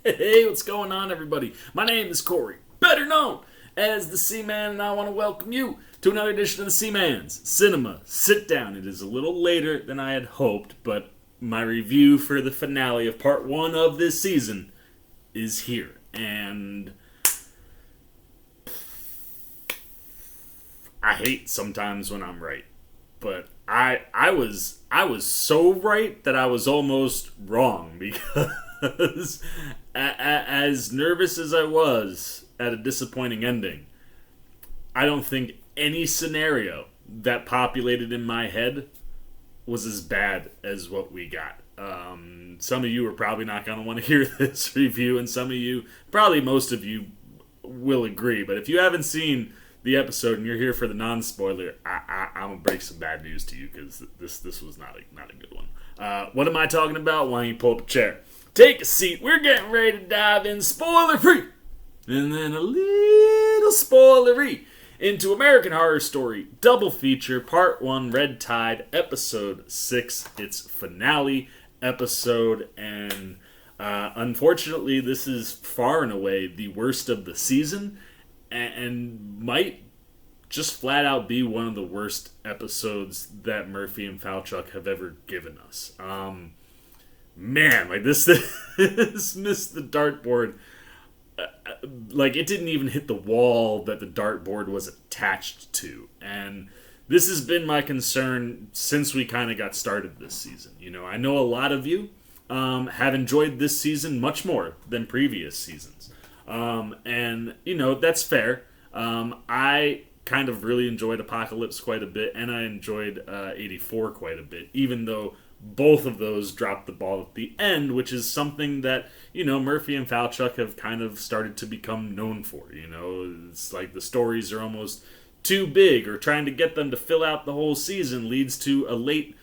Hey, what's going on, everybody? My name is Corey, better known as the Seaman, and I want to welcome you to another edition of the Seaman's Cinema Sit Down. It is a little later than I had hoped, but my review for the finale of part one of this season is here, and I hate sometimes when I'm right, but I was so right that I was almost wrong because as nervous as I was at a disappointing ending, I don't think any scenario that populated in my head was as bad as what we got. Some of you are probably not going to want to hear this review, and some of you, probably most of you, will agree. But if you haven't seen the episode and you're here for the non-spoiler, I'm gonna break some bad news to you because this was not a good one. What am I talking about? Why don't you pull up a chair, take a seat? We're getting ready to dive in spoiler free, and then a little spoilery into American Horror Story Double Feature Part 1 Red Tide Episode 6, its finale episode. And unfortunately, this is far and away the worst of the season, and might just flat out be one of the worst episodes that Murphy and Falchuk have ever given us. Man, like this missed the dartboard. Like, it didn't even hit the wall that the dartboard was attached to. And this has been my concern since we kind of got started this season. You know, I know a lot of you have enjoyed this season much more than previous seasons. And, you know, that's fair. I kind of really enjoyed Apocalypse quite a bit, and I enjoyed 84 quite a bit, even though both of those dropped the ball at the end, which is something that, you know, Murphy and Falchuk have kind of started to become known for. You know, it's like the stories are almost too big, or trying to get them to fill out the whole season leads to a late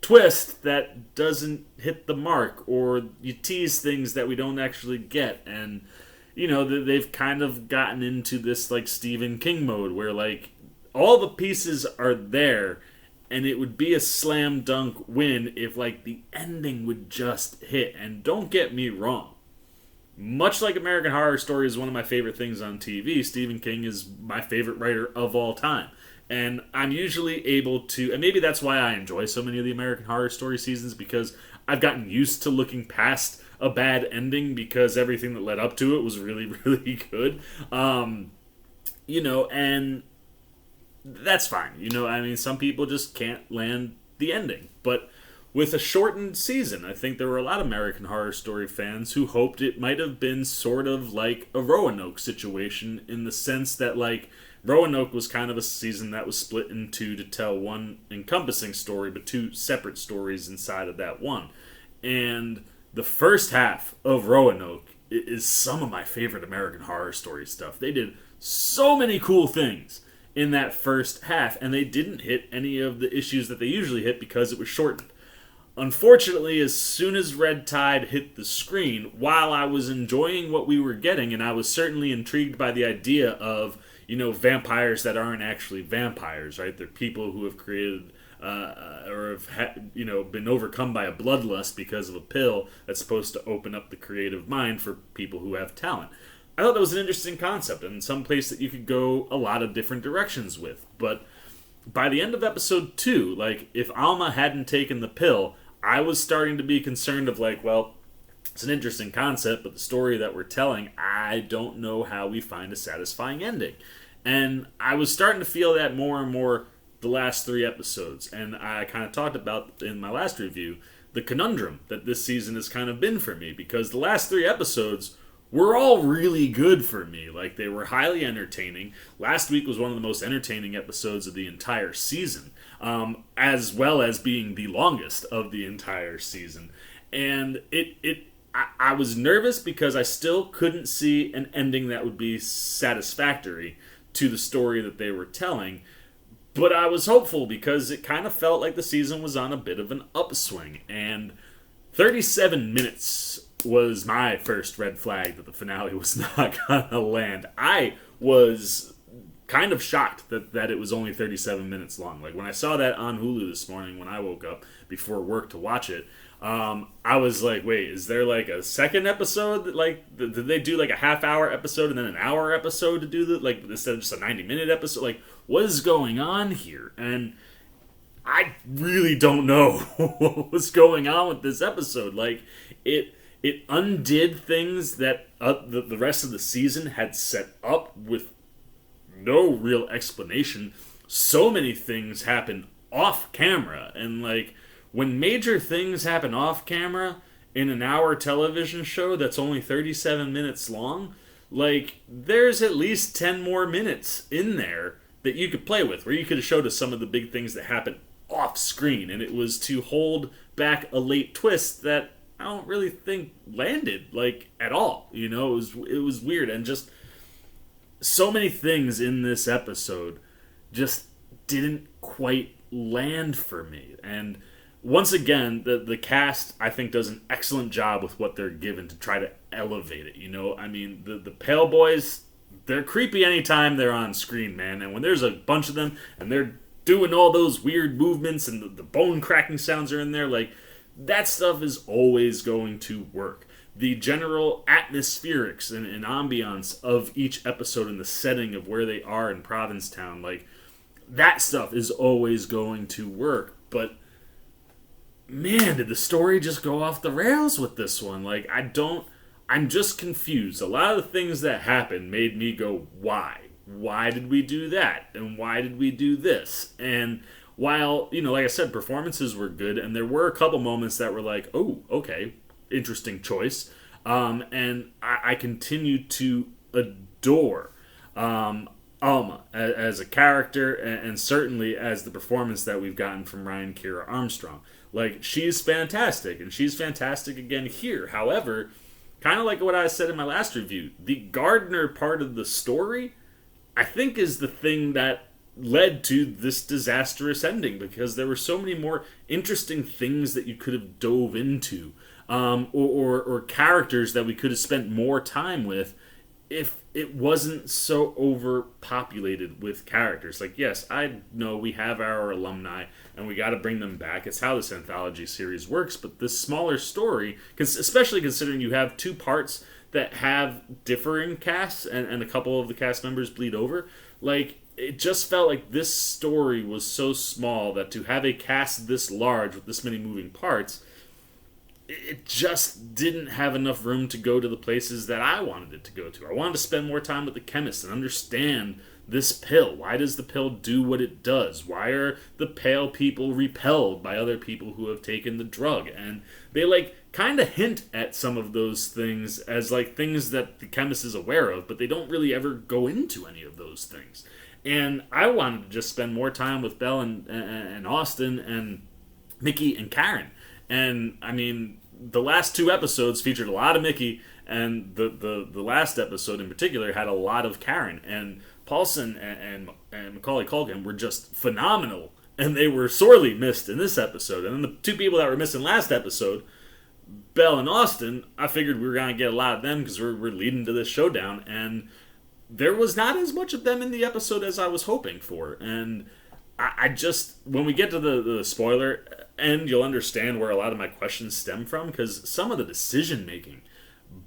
twist that doesn't hit the mark, or you tease things that we don't actually get. And, you know, they've kind of gotten into this, like, Stephen King mode where, like, all the pieces are there, and it would be a slam dunk win if, like, the ending would just hit. And don't get me wrong, much like American Horror Story is one of my favorite things on TV, Stephen King is my favorite writer of all time. And I'm usually able to, and maybe that's why I enjoy so many of the American Horror Story seasons, because I've gotten used to looking past a bad ending because everything that led up to it was really, really good. You know, and that's fine. You know, I mean, some people just can't land the ending. But with a shortened season, I think there were a lot of American Horror Story fans who hoped it might have been sort of like a Roanoke situation, in the sense that, like, Roanoke was kind of a season that was split in two to tell one encompassing story, but two separate stories inside of that one. And the first half of Roanoke is some of my favorite American Horror Story stuff. They did so many cool things in that first half, and they didn't hit any of the issues that they usually hit because it was shortened. Unfortunately, as soon as Red Tide hit the screen, while I was enjoying what we were getting, and I was certainly intrigued by the idea of, you know, vampires that aren't actually vampires, right? They're people who have created or have you know, been overcome by a bloodlust because of a pill that's supposed to open up the creative mind for people who have talent. I thought that was an interesting concept and some place that you could go a lot of different directions with. But by the end of episode 2, like, if Alma hadn't taken the pill, I was starting to be concerned of, like, well, it's an interesting concept, but the story that we're telling, I don't know how we find a satisfying ending. And I was starting to feel that more and more the last 3 episodes. And I kind of talked about in my last review the conundrum that this season has kind of been for me, because the last 3 episodes were all really good for me. Like, they were highly entertaining. Last week was one of the most entertaining episodes of the entire season, as well as being the longest of the entire season. And I was nervous because I still couldn't see an ending that would be satisfactory to the story that they were telling. But I was hopeful because it kind of felt like the season was on a bit of an upswing. And 37 minutes was my first red flag that the finale was not going to land. I was kind of shocked that it was only 37 minutes long. Like, when I saw that on Hulu this morning when I woke up before work to watch it, I was like, wait, is there like a second episode? Like, did they do like a half-hour episode and then an hour episode to do that? Like, instead of just a 90-minute episode? Like, what is going on here? And I really don't know what was going on with this episode. Like, it undid things that the rest of the season had set up with no real explanation. So many things happen off camera, and like, when major things happen off camera in an hour television show that's only 37 minutes long, like, there's at least 10 more minutes in there that you could play with, where you could have showed us some of the big things that happen off screen, and it was to hold back a late twist that I don't really think landed, like, at all. You know, it was weird, and just so many things in this episode just didn't quite land for me. And once again, the cast, I think, does an excellent job with what they're given to try to elevate it. You know, I mean, the Pale Boys, they're creepy anytime they're on screen, man. And when there's a bunch of them and they're doing all those weird movements and the bone cracking sounds are in there, like, that stuff is always going to work. The general atmospherics and ambiance of each episode and the setting of where they are in Provincetown, like, that stuff is always going to work. But man, did the story just go off the rails with this one? Like, I'm just confused. A lot of the things that happened made me go, why? Why did we do that? And why did we do this? And while, you know, like I said, performances were good, and there were a couple moments that were like, oh, okay, interesting choice. And I continue to adore Alma as a character, and certainly as the performance that we've gotten from Ryan Kiera Armstrong. Like, she's fantastic, and she's fantastic again here. However, kind of like what I said in my last review, the Gardner part of the story, I think, is the thing that led to this disastrous ending, because there were so many more interesting things that you could have dove into, or characters that we could have spent more time with if it wasn't so overpopulated with characters. Like, yes, I know we have our alumni and we got to bring them back. It's how this anthology series works. But this smaller story, especially considering you have two parts that have differing casts and a couple of the cast members bleed over, like, it just felt like this story was so small that to have a cast this large with this many moving parts, it just didn't have enough room to go to the places that I wanted it to go to. I wanted to spend more time with the Chemist and understand this pill. Why does the pill do what it does? Why are the pale people repelled by other people who have taken the drug? And they, like, kind of hint at some of those things as, like, things that the Chemist is aware of, but they don't really ever go into any of those things. And I wanted to just spend more time with Belle and Austin and Mickey and Karen. And, I mean, the last two episodes featured a lot of Mickey, and the last episode in particular had a lot of Karen. And Paulson and Macaulay Culkin were just phenomenal, and they were sorely missed in this episode. And then the two people that were missing last episode, Belle and Austin, I figured we were going to get a lot of them because we're leading to this showdown, and there was not as much of them in the episode as I was hoping for. And I just, when we get to the spoiler end, you'll understand where a lot of my questions stem from, because some of the decision making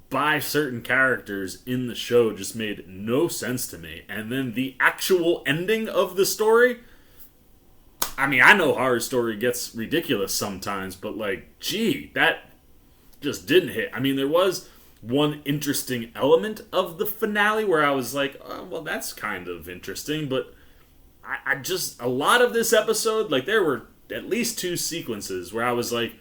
by certain characters in the show just made no sense to me. And then the actual ending of the story, I mean, I know horror story gets ridiculous sometimes, but, like, gee, that just didn't hit. I mean, there was one interesting element of the finale where I was like, oh, well, that's kind of interesting, but I just, a lot of this episode, like, there were at least two sequences where I was like,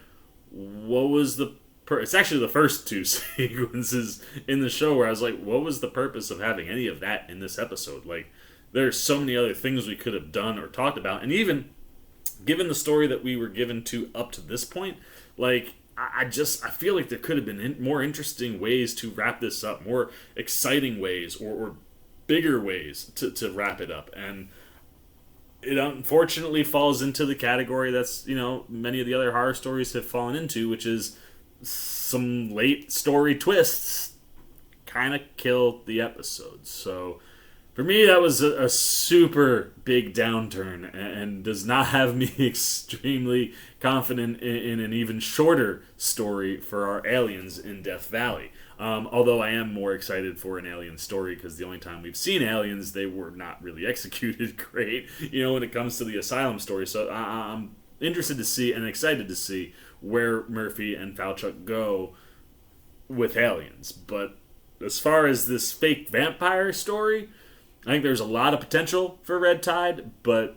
what was the it's actually the first two sequences in the show where I was like, what was the purpose of having any of that in this episode? Like, there's so many other things we could have done or talked about, and even given the story that we were given to up to this point, like, I feel like there could have been more interesting ways to wrap this up, more exciting ways or bigger ways to wrap it up. And it unfortunately falls into the category that's, you know, many of the other horror stories have fallen into, which is some late story twists kind of kill the episode. So For me, that was a super big downturn and does not have me extremely confident in an even shorter story for our aliens in Death Valley. Although I am more excited for an alien story because the only time we've seen aliens, they were not really executed great, when it comes to the asylum story. So I'm interested to see and excited to see where Murphy and Falchuk go with aliens. But as far as this fake vampire story, I think there's a lot of potential for Red Tide, but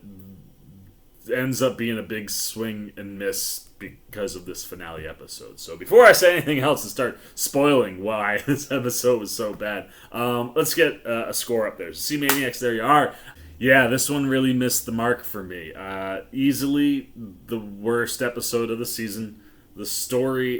ends up being a big swing and miss because of this finale episode. So before I say anything else and start spoiling why this episode was so bad, let's get a score up there. So C-Maniacs, there you are. Yeah, this one really missed the mark for me. Easily the worst episode of the season. The story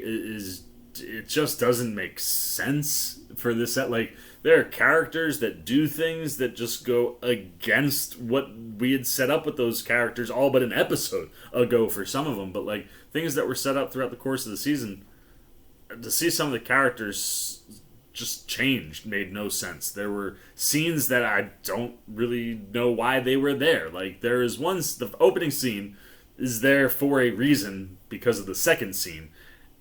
it just doesn't make sense for this set. Like, there are characters that do things that just go against what we had set up with those characters all but an episode ago for some of them. But, like, things that were set up throughout the course of the season, to see some of the characters just changed made no sense. There were scenes that I don't really know why they were there. Like, there is one, the opening scene is there for a reason because of the second scene.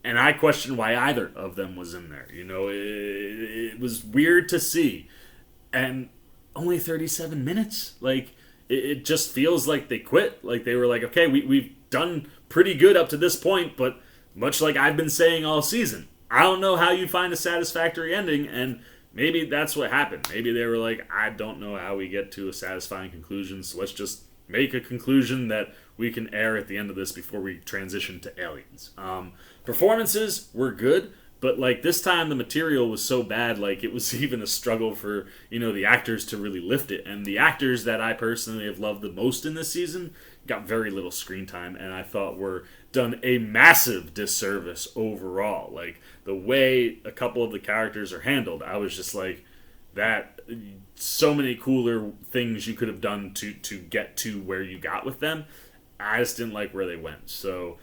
And I question why either of them was in there. It was weird to see. And only 37 minutes. Like, it just feels like they quit. Like, they were like, okay, we've done pretty good up to this point, but much like I've been saying all season, I don't know how you find a satisfactory ending, and maybe that's what happened. Maybe they were like, I don't know how we get to a satisfying conclusion, so let's just make a conclusion that we can air at the end of this before we transition to aliens. Performances were good, but like this time the material was so bad, like it was even a struggle for, the actors to really lift it. And the actors that I personally have loved the most in this season got very little screen time, and I thought were done a massive disservice overall. Like, the way a couple of the characters are handled, I was just like, that so many cooler things you could have done to get to where you got with them. I just didn't like where they went. So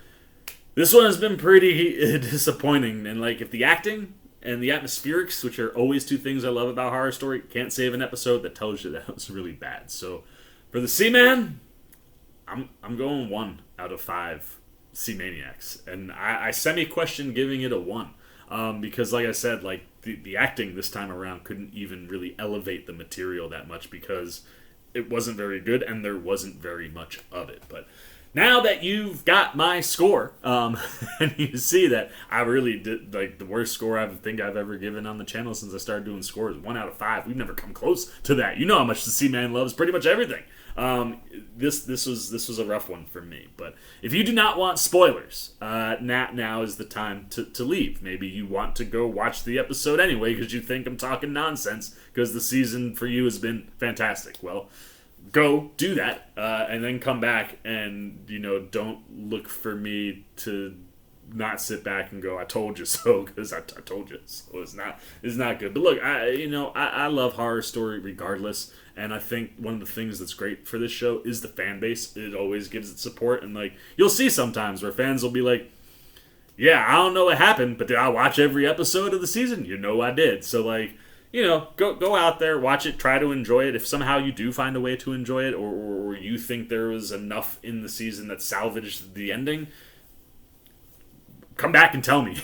this one has been pretty disappointing. And like, if the acting and the atmospherics, which are always two things I love about horror story, can't save an episode, that tells you that was really bad. So for the C-Man, I'm going 1 out of 5 C-Maniacs. And I semi-question giving it a 1. Because like I said, like the acting this time around couldn't even really elevate the material that much because it wasn't very good and there wasn't very much of it. But now that you've got my score, and you see that I really did, like, the worst score I think I've ever given on the channel since I started doing scores, 1 out of 5. We've never come close to that. You know how much the C-Man loves pretty much everything. This was a rough one for me. But if you do not want spoilers, now is the time to leave. Maybe you want to go watch the episode anyway because you think I'm talking nonsense because the season for you has been fantastic. Well, go do that, and then come back and, don't look for me to not sit back and go, I told you so, because I told you so. It's not good. But look, I love horror story regardless, and I think one of the things that's great for this show is the fan base. It always gives it support, and like, you'll see sometimes where fans will be like, yeah, I don't know what happened, but did I watch every episode of the season? I did. So like, go out there, watch it, try to enjoy it. If somehow you do find a way to enjoy it, or you think there was enough in the season that salvaged the ending, come back and tell me,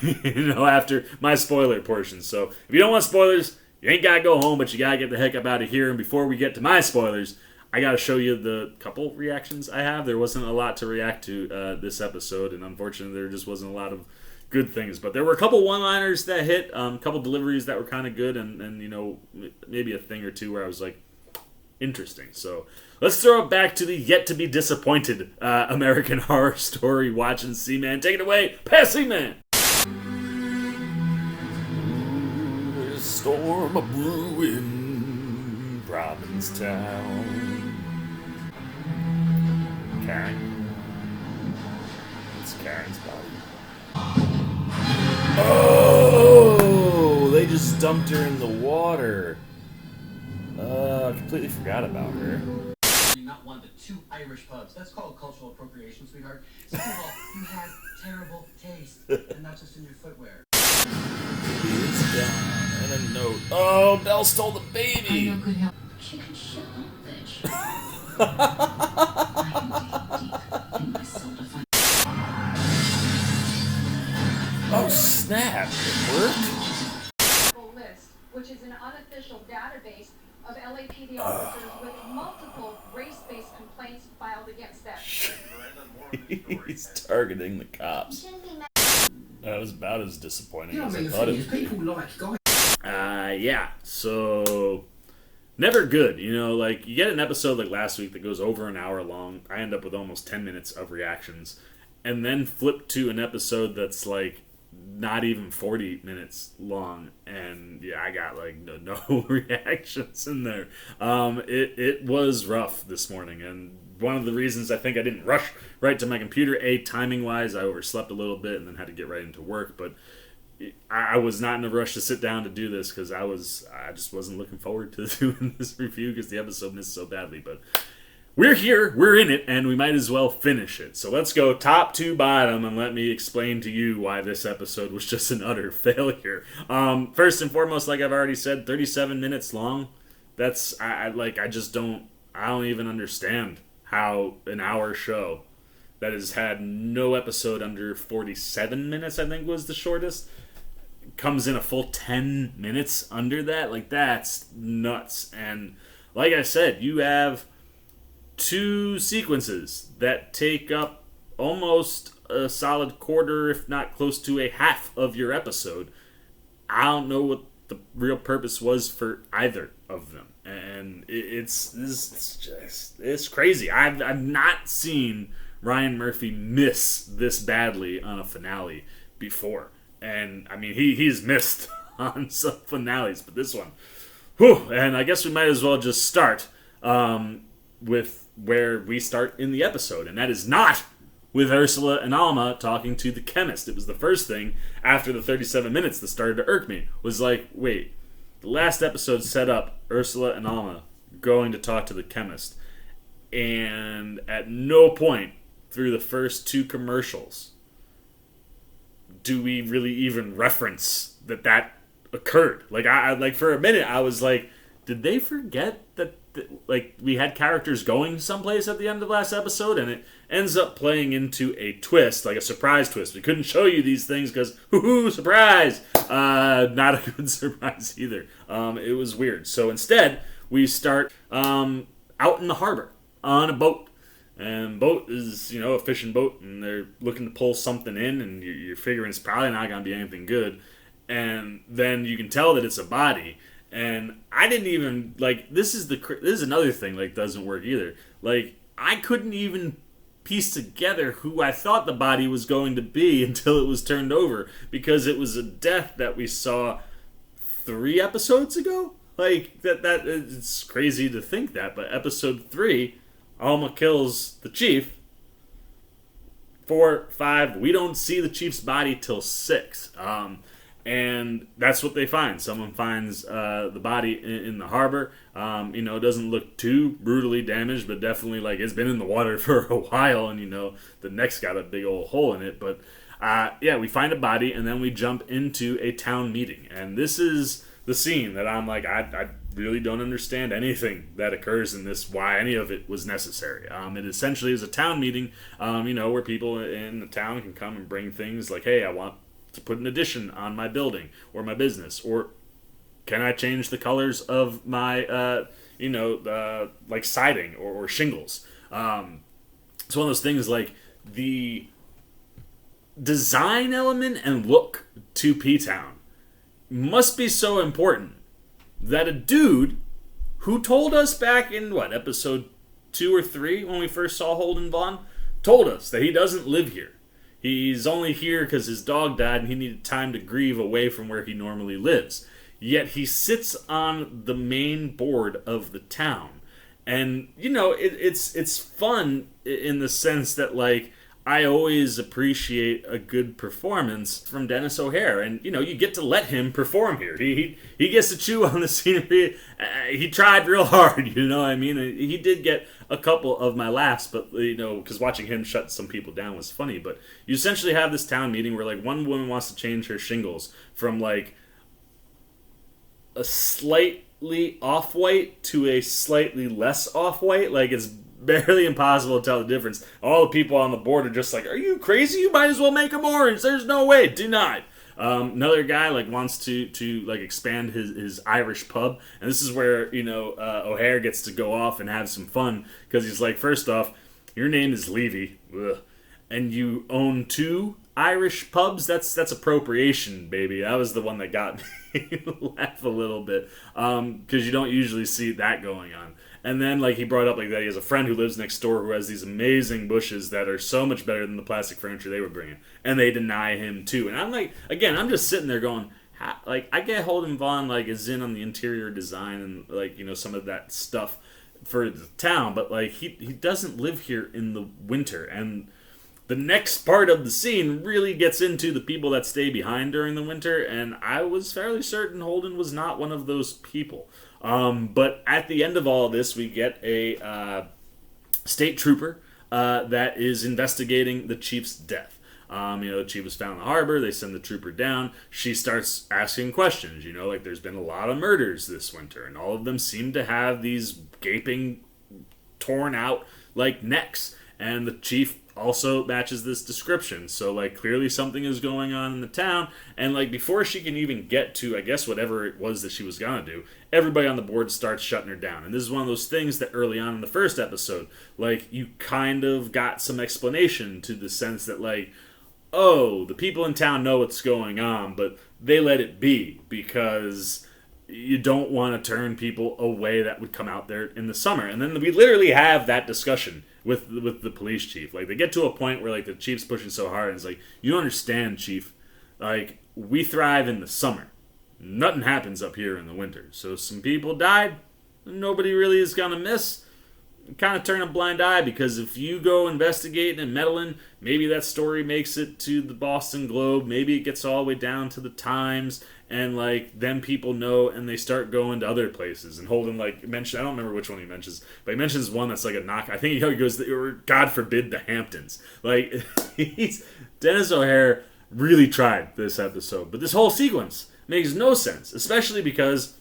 after my spoiler portion. So if you don't want spoilers, you ain't got to go home, but you got to get the heck up out of here. And before we get to my spoilers, I got to show you the couple reactions I have. There wasn't a lot to react to this episode, and unfortunately there just wasn't a lot of good things. But there were a couple one-liners that hit, a couple deliveries that were kind of good, and maybe a thing or two where I was like, interesting. So let's throw it back to the yet-to-be-disappointed American Horror Story watching C-Man. Take it away, pass C-Man! Storm a brewing, Provincetown. Karen. It's Karen's body. Oh, they just dumped her in the water. I completely forgot about her. You're not one of the 2 Irish pubs. That's called cultural appropriation, sweetheart. Second of all, you have terrible taste, and not just in your footwear. It's down, and a note. Oh, Belle stole the baby! Chicken shit, little bitch. I am digging deep in my soul-defined. Oh, snap. It worked? List, which is an unofficial database of LAPD officers with multiple race-based complaints filed against them. He's targeting the cops. That was about as disappointing as I thought it would be. People like guys. Yeah, so never good. You know, like, you get an episode like last week that goes over an hour long. I end up with almost 10 minutes of reactions. And then flip to an episode that's like not even 40 minutes long, and yeah, I got like no reactions in there. It was rough this morning, and one of the reasons I think I didn't rush right to my computer, timing wise, I overslept a little bit and then had to get right into work, but I was not in a rush to sit down to do this because I just wasn't looking forward to doing this review because the episode missed so badly. But we're here, we're in it, and we might as well finish it. So let's go top to bottom, and let me explain to you why this episode was just an utter failure. First and foremost, like I've already said, 37 minutes long. That's, I don't even understand how an hour show that has had no episode under 47 minutes, I think was the shortest, comes in a full 10 minutes under that. Like, that's nuts. And like I said, you have two sequences that take up almost a solid quarter, if not close to a half of your episode. I don't know what the real purpose was for either of them, and it's crazy. I've not seen Ryan Murphy miss this badly on a finale before, and I mean he's missed on some finales, but this one, whew. And I guess we might as well just start with where we start in the episode, and that is not with Ursula and Alma talking to the chemist. It was the first thing after the 37 minutes that started to irk me, was like, wait, the last episode set up Ursula and Alma going to talk to the chemist, and at no point through the first two commercials do we really even reference that occurred. Like, I like, for a minute I was like, did they forget that like we had characters going someplace at the end of last episode, and it ends up playing into a twist, like a surprise twist. We couldn't show you these things because, surprise! Not a good surprise either. It was weird. So instead, we start out in the harbor on a boat. And boat is, a fishing boat, and they're looking to pull something in, and you're figuring it's probably not going to be anything good. And then you can tell that it's a body. And I didn't even, like, this is another thing, like, doesn't work either. Like, I couldn't even piece together who I thought the body was going to be until it was turned over, because it was a death that we saw 3 episodes ago. Like, that it's crazy to think that, but episode 3, Alma kills the chief. 4, 5, we don't see the chief's body till 6. And that's what they find. Someone finds the body in the harbor. It doesn't look too brutally damaged, but definitely, like, it's been in the water for a while, and, the neck's got a big old hole in it. But, we find a body, and then we jump into a town meeting. And this is the scene that I'm like, I really don't understand anything that occurs in this, why any of it was necessary. It essentially is a town meeting, where people in the town can come and bring things like, hey, I want to put an addition on my building or my business, or can I change the colors of my, like siding or shingles. It's one of those things, like, the design element and look to P-Town must be so important that a dude who told us back in, episode 2 or 3, when we first saw Holden Vaughn, told us that he doesn't live here. He's only here because his dog died and he needed time to grieve away from where he normally lives. Yet he sits on the main board of the town. And, it's fun in the sense that, like, I always appreciate a good performance from Dennis O'Hare. And, you get to let him perform here. He gets to chew on the scenery. He tried real hard, I mean? He did get a couple of my laughs, but, because watching him shut some people down was funny. But you essentially have this town meeting where, like, one woman wants to change her shingles from, like, a slight slightly off-white to a slightly less off-white. Like, it's barely impossible to tell the difference. All the people on the board are just like, are you crazy? You might as well make them orange. There's no way. Denied. Another guy like wants to like expand his Irish pub, and this is where O'Hare gets to go off and have some fun, because he's like, first off, your name is Levy, and you own 2 Irish pubs. That's appropriation, baby. That was the one that got me laugh a little bit, because you don't usually see that going on. And then, like, he brought up, like, that he has a friend who lives next door who has these amazing bushes that are so much better than the plastic furniture they were bringing. And they deny him, too. And I'm like, again, I'm just sitting there going, like, I get Holden Vaughn, like, is in on the interior design and, like, some of that stuff for the town. But, like, he doesn't live here in the winter. And the next part of the scene really gets into the people that stay behind during the winter. And I was fairly certain Holden was not one of those people. But at the end of all of this, we get a state trooper that is investigating the chief's death. The chief was found in the harbor. They send the trooper down. She starts asking questions. Like, there's been a lot of murders this winter, and all of them seem to have these gaping, torn out, like, necks. And the chief also matches this description. So, like, clearly something is going on in the town. And, like, before she can even get to, I guess, whatever it was that she was going to do, everybody on the board starts shutting her down. And this is one of those things that early on in the first episode, like, you kind of got some explanation to the sense that, like, oh, the people in town know what's going on, but they let it be because you don't want to turn people away that would come out there in the summer. And then we literally have that discussion with the police chief. Like, they get to a point where, like, the chief's pushing so hard, and it's like, you don't understand, chief. Like, we thrive in the summer. Nothing happens up here in the winter. So some people died. Nobody really is going to miss. Kind of turn a blind eye, because if you go investigating and meddling, maybe that story makes it to the Boston Globe. Maybe it gets all the way down to the Times, and, like, then people know and they start going to other places. And Holden, like, mentioned, I don't remember which one he mentions, but he mentions one that's like a knock. I think he goes, or God forbid, the Hamptons. Like, Dennis O'Hare really tried this episode, but this whole sequence makes no sense, especially because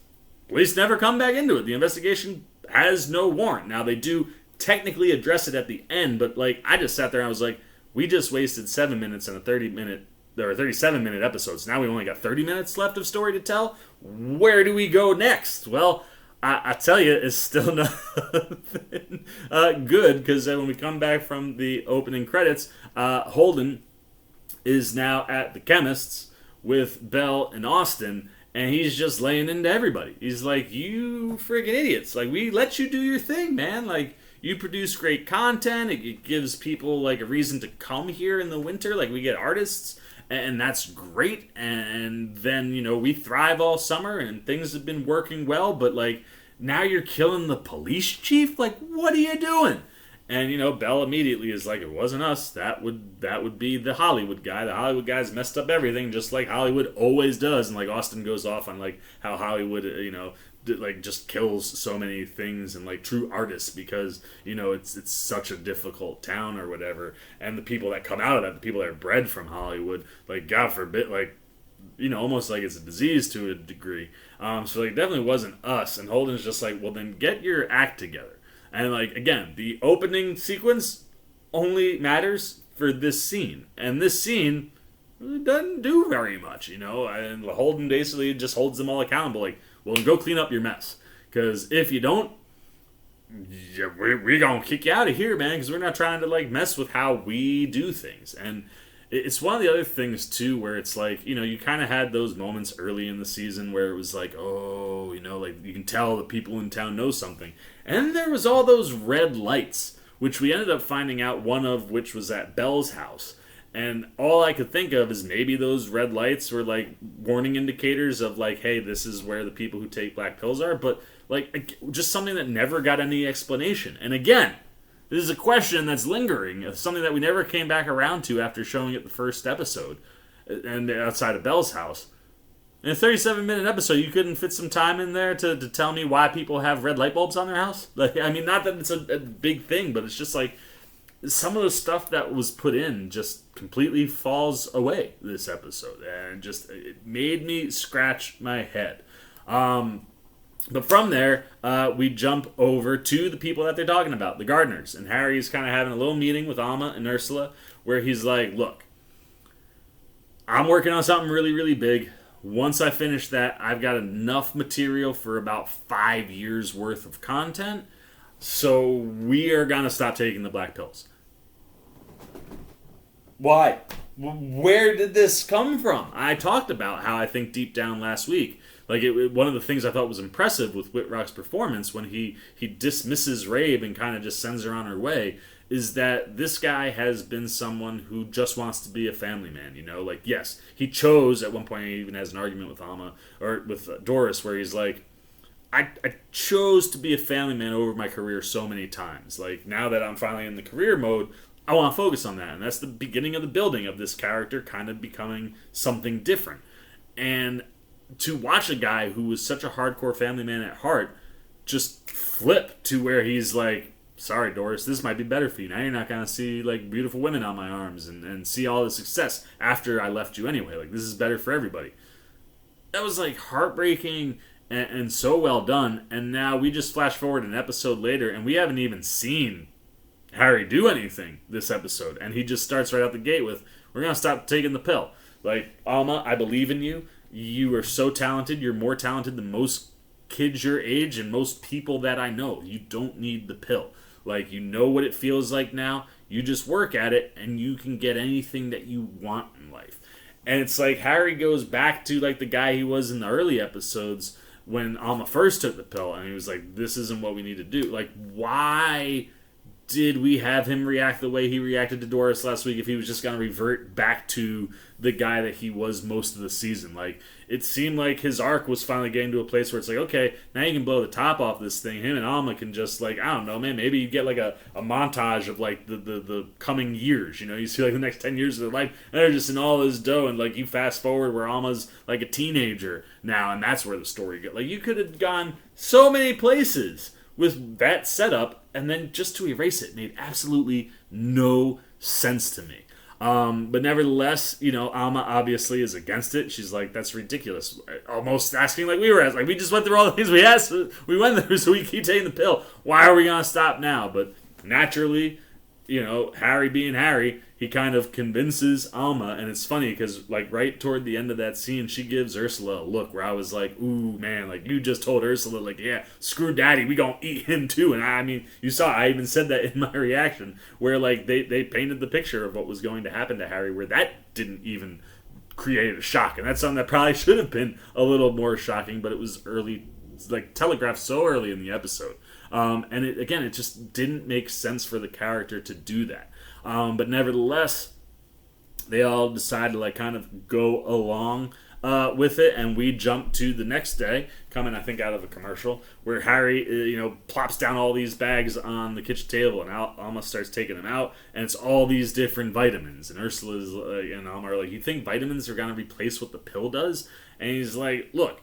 police never come back into it. The investigation has no warrant. Now, they do technically address it at the end, but, like, I just sat there and I was like, we just wasted 7 minutes in a 37-minute episode. So now we only got 30 minutes left of story to tell. Where do we go next? Well, I tell you, it's still nothing good, because when we come back from the opening credits, Holden is now at the Chemist's with Belle and Austin, and he's just laying into everybody. He's like, you friggin' idiots. Like, we let you do your thing, man. Like, you produce great content. It gives people, like, a reason to come here in the winter. Like, we get artists, and that's great. And then, we thrive all summer, and things have been working well. But, like, now you're killing the police chief? Like, what are you doing? And, Belle immediately is like, it wasn't us. That would be the Hollywood guy. The Hollywood guy's messed up everything, just like Hollywood always does. And, like, Austin goes off on, like, how Hollywood, like, just kills so many things and, like, true artists because, it's such a difficult town or whatever. And the people that come out of that, the people that are bred from Hollywood, like, God forbid, like, almost like it's a disease to a degree. So, like, it definitely wasn't us. And Holden's just like, well, then get your act together. And, like, again, the opening sequence only matters for this scene. And this scene really doesn't do very much, And Holden basically just holds them all accountable. Like, well, then go clean up your mess. Because if you don't, we're going to kick you out of here, man. Because we're not trying to, like, mess with how we do things. And it's one of the other things, too, where it's like, you kind of had those moments early in the season where it was like, oh, like, you can tell the people in town know something. And then there was all those red lights, which we ended up finding out one of which was at Belle's house. And all I could think of is maybe those red lights were, like, warning indicators of, like, hey, this is where the people who take black pills are. But, like, just something that never got any explanation. And again, this is a question that's lingering, something that we never came back around to after showing it the first episode, and outside of Belle's house. In a 37-minute episode, you couldn't fit some time in there to tell me why people have red light bulbs on their house? Like, I mean, not that it's a big thing, but it's just like, some of the stuff that was put in just completely falls away this episode, and just, it made me scratch my head. But from there, we jump over to the people that they're talking about, the gardeners. And Harry's kind of having a little meeting with Alma and Ursula where he's like, look, I'm working on something really, really big. Once I finish that, I've got enough material for about 5 years worth of content. So we are going to stop taking the black pills. Why? Where did this come from? I talked about how I think deep down last week, like one of the things I thought was impressive with Whitrock's performance when he dismisses Rabe and kind of just sends her on her way, is that this guy has been someone who just wants to be a family man, you know? Like, yes, he chose, at one point he even has an argument with Alma, or with Doris, where he's like, I chose to be a family man over my career so many times. Like, now that I'm finally in the career mode, I want to focus on that. And that's the beginning of the building of this character kind of becoming something different. And to watch a guy who was such a hardcore family man at heart just flip to where he's like, sorry, Doris, this might be better for you. Now you're not going to see, like, beautiful women on my arms and see all the success after I left you anyway. Like, this is better for everybody. That was, like, heartbreaking and so well done. And now we just flash forward an episode later, and we haven't even seen Harry do anything this episode. And he just starts right out the gate with, we're going to stop taking the pill. Like, Alma, I believe in you. You are so talented. You're more talented than most kids your age and most people that I know. You don't need the pill. Like, you know what it feels like now. You just work at it, and you can get anything that you want in life. And it's like Harry goes back to, like, the guy he was in the early episodes when Alma first took the pill, and he was like, this isn't what we need to do. Like, why did we have him react the way he reacted to Doris last week if he was just going to revert back to the guy that he was most of the season? Like, it seemed like his arc was finally getting to a place where it's like, okay, now you can blow the top off this thing. Him and Alma can just, like, I don't know, man, maybe you get, like, a montage of, like, the coming years, you know? You see, like, the next 10 years of their life, and they're just in all this dough, and, like, you fast forward where Alma's, like, a teenager now, and that's where the story goes. Like, you could have gone so many places with that setup, and then just to erase it made absolutely no sense to me. But nevertheless, you know, Alma obviously is against it. She's like, that's ridiculous. Almost asking like we were asking. Like, we just went through all the things we went through, so we keep taking the pill. Why are we going to stop now? But naturally, you know, Harry being Harry, he kind of convinces Alma, and it's funny because, like, right toward the end of that scene, she gives Ursula a look where I was like, ooh, man, like, you just told Ursula, like, yeah, screw Daddy, we gonna eat him too. And I mean, you saw, I even said that in my reaction, where, like, they painted the picture of what was going to happen to Harry, where that didn't even create a shock. And that's something that probably should have been a little more shocking, but it was early, like, telegraphed so early in the episode. And it just didn't make sense for the character to do that. But nevertheless, they all decide to, like, kind of go along with it, and we jump to the next day, coming, I think, out of a commercial, where Harry, you know, plops down all these bags on the kitchen table, and Alma starts taking them out, and it's all these different vitamins, and Ursula's and Alma are like, you think vitamins are going to replace what the pill does? And he's like, look,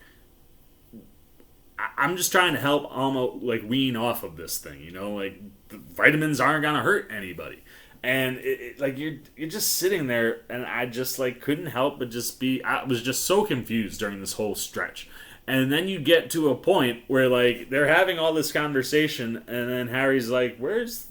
I'm just trying to help Alma, like, wean off of this thing, you know, like, the vitamins aren't going to hurt anybody. And like, you're just sitting there, and I just, like, couldn't help but I was just so confused during this whole stretch. And then you get to a point where, like, they're having all this conversation, and then Harry's like, where's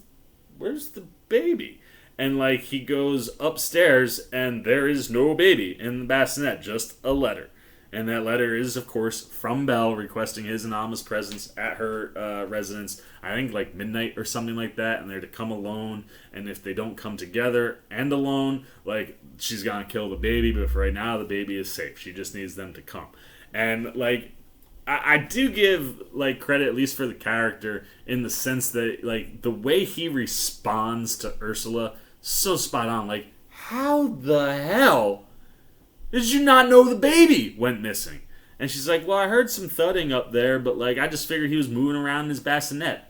the baby? And, like, he goes upstairs, and there is no baby in the bassinet, just a letter. And that letter is, of course, from Belle requesting his and Alma's presence at her residence, I think like midnight or something like that, and they're to come alone. And if they don't come together and alone, like, she's going to kill the baby, but for right now, the baby is safe. She just needs them to come. And, like, I do give, like, credit, at least for the character, in the sense that, like, the way he responds to Ursula, so spot on. Like, how the hell did you not know the baby went missing? And she's like, well, I heard some thudding up there, but, like, I just figured he was moving around in his bassinet.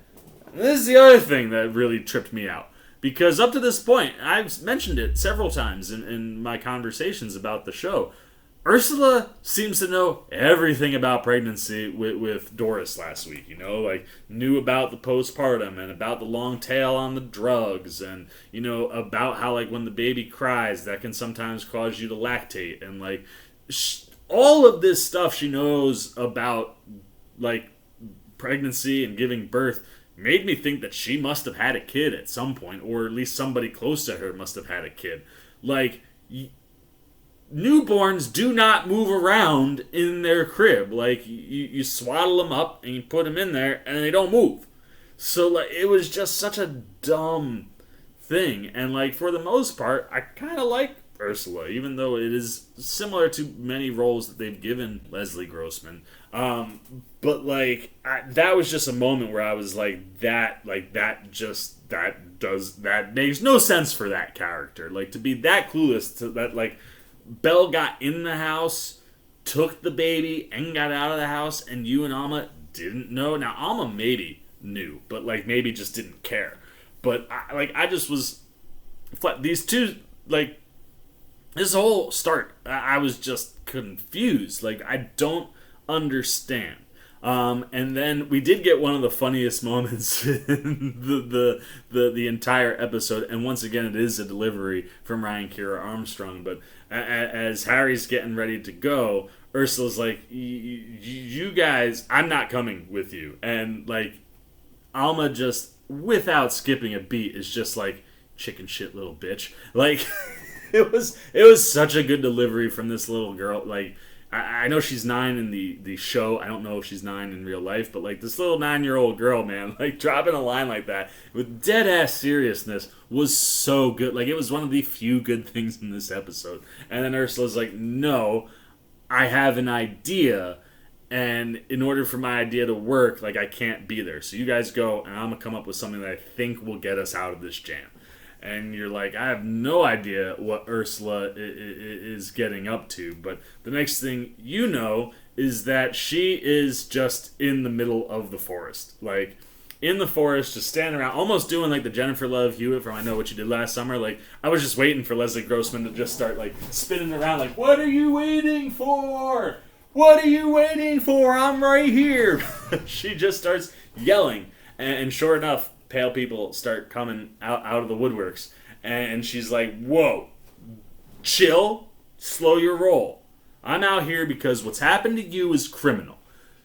And this is the other thing that really tripped me out. Because up to this point, I've mentioned it several times in my conversations about the show, Ursula seems to know everything about pregnancy with Doris last week, you know, like, knew about the postpartum and about the long tail on the drugs and, you know, about how, like, when the baby cries, that can sometimes cause you to lactate, and, like, all of this stuff she knows about, like, pregnancy and giving birth made me think that she must have had a kid at some point, or at least somebody close to her must have had a kid. Like, newborns do not move around in their crib. Like, you swaddle them up and you put them in there and they don't move. So, like, it was just such a dumb thing. And, like, for the most part, I kind of like Ursula, even though it is similar to many roles that they've given Leslie Grossman. But, like, that was just a moment where I was like, that makes no sense for that character. Like, to be that clueless to that, like, Belle got in the house, took the baby, and got out of the house, and you and Alma didn't know. Now, Alma maybe knew, but, like, maybe just didn't care. But, I just was... These two, like... This whole start, I was just confused. Like, I don't understand. And then we did get one of the funniest moments in the entire episode. And once again, it is a delivery from Ryan Kira Armstrong. But as Harry's getting ready to go, Ursula's like, you guys, I'm not coming with you. And, like, Alma just, without skipping a beat, is just like, chicken shit little bitch. Like... It was such a good delivery from this little girl. Like, I know she's 9 in the show. I don't know if she's 9 in real life, but, like, this little 9-year-old girl, man, like, dropping a line like that with dead-ass seriousness was so good. Like, it was one of the few good things in this episode. And then Ursula's like, no, I have an idea, and in order for my idea to work, like, I can't be there. So you guys go, and I'm going to come up with something that I think will get us out of this jam. And you're like, I have no idea what Ursula is getting up to. But the next thing you know is that she is just in the middle of the forest. Like, in the forest, just standing around, almost doing like the Jennifer Love Hewitt from I Know What You Did Last Summer. Like, I was just waiting for Leslie Grossman to just start, like, spinning around like, what are you waiting for? What are you waiting for? I'm right here. She just starts yelling. And sure enough, pale people start coming out of the woodworks, and she's like, whoa, chill, slow your roll. I'm out here because what's happened to you is criminal.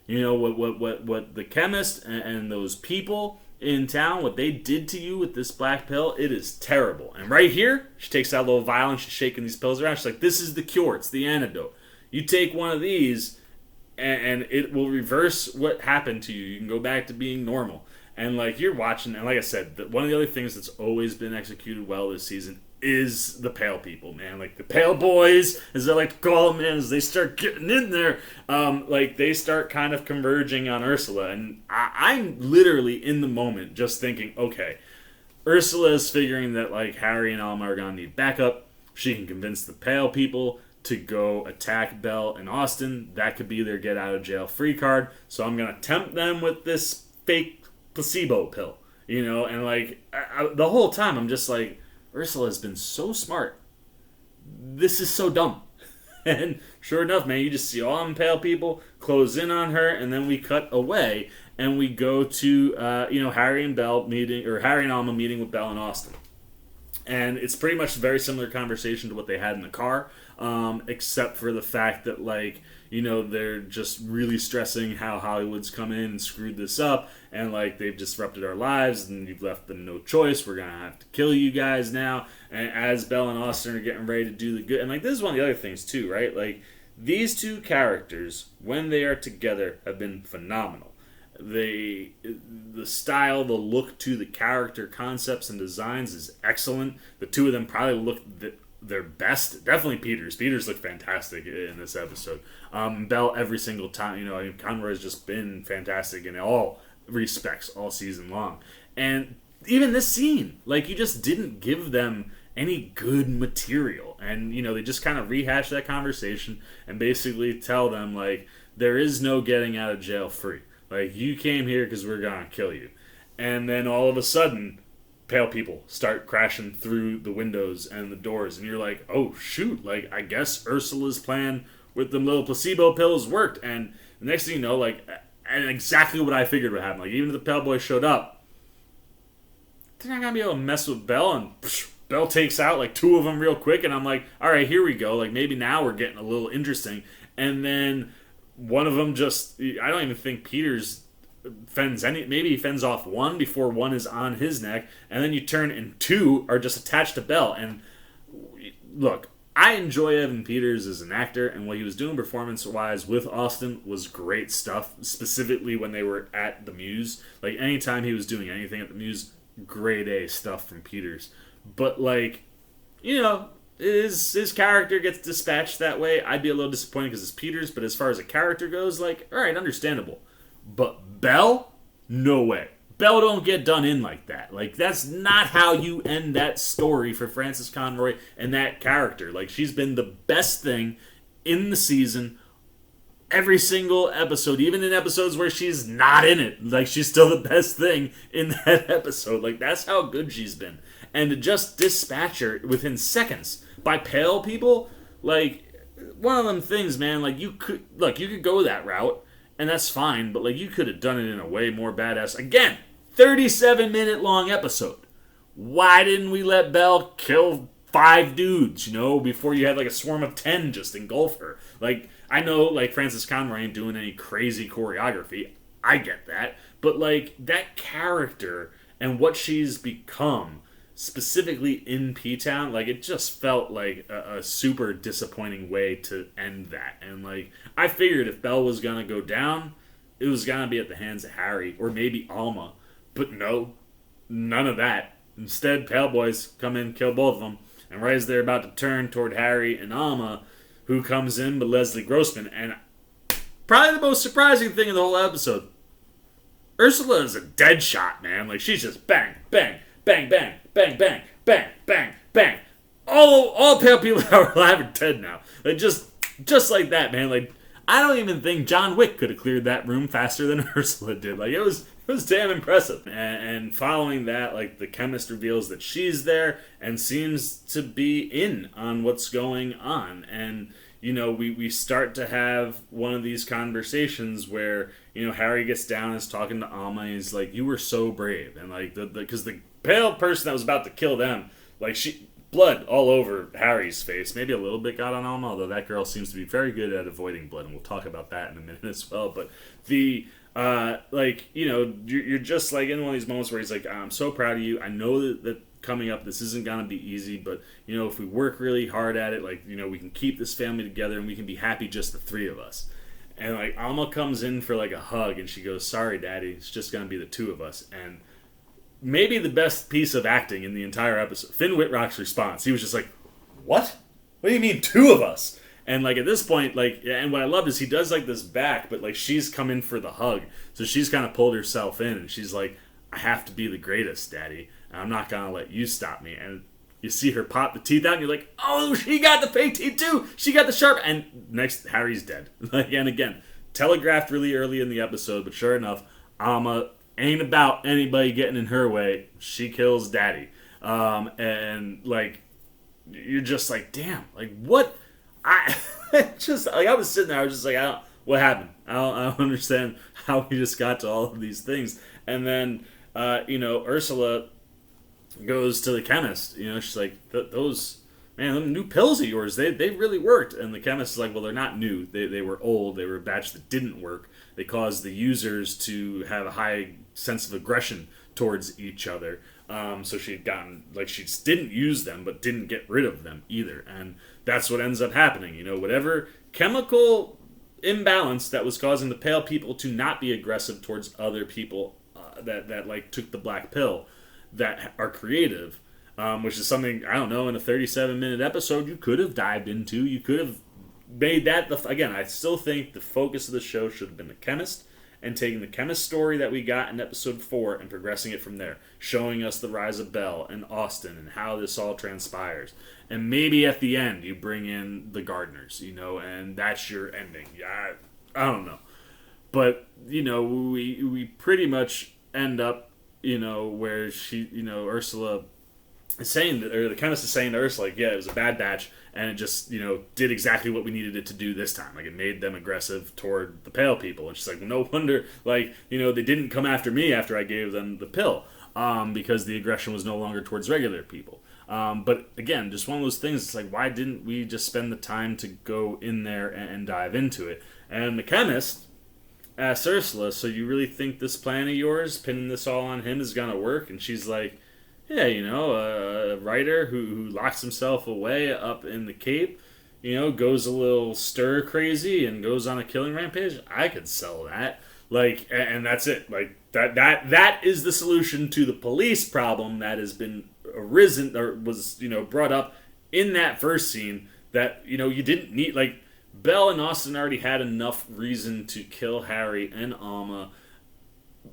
You know, what the chemist and those people in town, what they did to you with this black pill, it is terrible. And right here, she takes out a little vial and she's shaking these pills around. She's like, this is the cure, it's the antidote. You take one of these and it will reverse what happened to you. You can go back to being normal. And, like, you're watching, and like I said, one of the other things that's always been executed well this season is the pale people, man. Like, the pale boys, as I like to call them, man, as they start getting in there, like, they start kind of converging on Ursula. And I'm literally in the moment just thinking, okay, Ursula is figuring that, like, Harry and Alma are going to need backup. She can convince the pale people to go attack Belle and Austin. That could be their get-out-of-jail-free card. So I'm going to tempt them with this fake placebo pill, you know, and like the whole time I'm just like, Ursula has been so smart. This is so dumb. And sure enough, man, you just see all them pale people close in on her, and then we cut away and we go to Harry and Alma meeting with Belle and Austin. And it's pretty much a very similar conversation to what they had in the car, except for the fact that, like, you know, they're just really stressing how Hollywood's come in and screwed this up, and, like, they've disrupted our lives, and you've left them no choice. We're going to have to kill you guys now. And as Belle and Austin are getting ready to do the good, and, like, this is one of the other things, too, right? Like, these two characters, when they are together, have been phenomenal. The style, the look to the character concepts and designs is excellent. The two of them probably look their best. Definitely Peters. Peters looked fantastic in this episode. Belle every single time. You know, I mean, Conroy's just been fantastic in all respects all season long. And even this scene, like, you just didn't give them any good material. And, you know, they just kind of rehash that conversation and basically tell them, like, there is no getting out of jail free. Like, you came here because we're going to kill you. And then all of a sudden, pale people start crashing through the windows and the doors. And you're like, oh, shoot. Like, I guess Ursula's plan with the little placebo pills worked. And the next thing you know, like, and exactly what I figured would happen. Like, even if the pale boys showed up, they're not going to be able to mess with Belle. And Belle takes out, like, 2 of them real quick. And I'm like, all right, here we go. Like, maybe now we're getting a little interesting. And then one of them just, I don't even think Peters maybe he fends off one before one is on his neck, and then you turn and two are just attached to Belle. And look, I enjoy Evan Peters as an actor, and what he was doing performance-wise with Austin was great stuff, specifically when they were at the Muse. Like, anytime he was doing anything at the Muse, grade A stuff from Peters. But, like, you know, his character gets dispatched that way. I'd be a little disappointed because it's Peters, but as far as a character goes, like, alright, understandable. But Belle? No way. Belle don't get done in like that. Like, that's not how you end that story for Frances Conroy and that character. Like, she's been the best thing in the season every single episode, even in episodes where she's not in it. Like, she's still the best thing in that episode. Like, that's how good she's been. And to just dispatch her within seconds by pale people, like, one of them things, man, like, you could go that route, and that's fine, but, like, you could have done it in a way more badass. Again, 37-minute long episode. Why didn't we let Belle kill 5 dudes, you know, before you had, like, a swarm of 10 just engulf her? Like, I know, like, Frances Conroy ain't doing any crazy choreography. I get that. But, like, that character and what she's become, specifically in P-Town, like, it just felt like a super disappointing way to end that. And, like, I figured if Belle was gonna go down, it was gonna be at the hands of Harry, or maybe Alma. But no, none of that. Instead, Pale Boys come in, kill both of them, and right as they're about to turn toward Harry and Alma, who comes in but Leslie Grossman, and probably the most surprising thing in the whole episode, Ursula is a dead shot, man. Like, she's just bang, bang, bang, bang, bang, bang, bang, bang, bang. All pale people that are alive are dead now. Like, just like that, man. Like, I don't even think John Wick could have cleared that room faster than Ursula did. Like, it was damn impressive. And following that, like, the chemist reveals that she's there and seems to be in on what's going on. And, you know, we start to have one of these conversations where, you know, Harry gets down and is talking to Alma, and he's like, you were so brave. And, like, because the pale person that was about to kill them, like, blood all over Harry's face. Maybe a little bit got on Alma, although that girl seems to be very good at avoiding blood, and we'll talk about that in a minute as well. But the, like, you know, you're just, like, in one of these moments where he's like, I'm so proud of you. I know that coming up, this isn't going to be easy, but, you know, if we work really hard at it, like, you know, we can keep this family together, and we can be happy just the 3 of us. And, like, Alma comes in for, like, a hug, and she goes, sorry, Daddy, it's just going to be the 2 of us. And maybe the best piece of acting in the entire episode, Finn Wittrock's response. He was just like, what? What do you mean 2 of us? And, like, at this point, like, and what I love is he does, like, this back, but, like, she's come in for the hug. So she's kind of pulled herself in, and she's like, I have to be the greatest, Daddy, and I'm not going to let you stop me. And you see her pop the teeth out, and you're like, oh, she got the fake teeth too! She got the sharp, and next, Harry's dead. Like, and again, telegraphed really early in the episode, but sure enough, Alma ain't about anybody getting in her way. She kills Daddy. And, like, you're just like, damn, like, what? I just, like, I was sitting there, I was just like, what happened? I don't understand how we just got to all of these things. And then, you know, Ursula goes to the chemist. You know, she's like, those, man, them new pills of yours, they really worked. And the chemist is like, well, they're not new. They were old. They were a batch that didn't work. They caused the users to have a high sense of aggression towards each other. So she had gotten, like, she just didn't use them, but didn't get rid of them either. And that's what ends up happening. You know, whatever chemical imbalance that was causing the pale people to not be aggressive towards other people that like took the black pill, that are creative, which is something, I don't know, in a 37-minute episode you could have dived into. You could have made that again, I still think the focus of the show should have been the chemist, and taking the chemist story that we got in episode 4 and progressing it from there, showing us the rise of Belle and Austin and how this all transpires. And maybe at the end you bring in the gardeners, you know, and that's your ending. Yeah, I don't know. But, you know, we pretty much end up, you know, where she, you know, Ursula is saying, or the chemist is saying to Ursula, like, yeah, it was a bad batch, and it just, you know, did exactly what we needed it to do this time. Like, it made them aggressive toward the pale people. And she's like, well, no wonder, like, you know, they didn't come after me after I gave them the pill, because the aggression was no longer towards regular people. But again, just one of those things, it's like, why didn't we just spend the time to go in there and dive into it? And the chemist, asks Ursula, so you really think this plan of yours, pinning this all on him, is gonna work? And she's like, yeah, a writer who locks himself away up in the Cape, goes a little stir crazy and goes on a killing rampage. I could sell that. Like, and that's it. Like, that is the solution to the police problem that has been arisen, or was, brought up in that first scene, that, you didn't need, like, Belle and Austin already had enough reason to kill Harry and Alma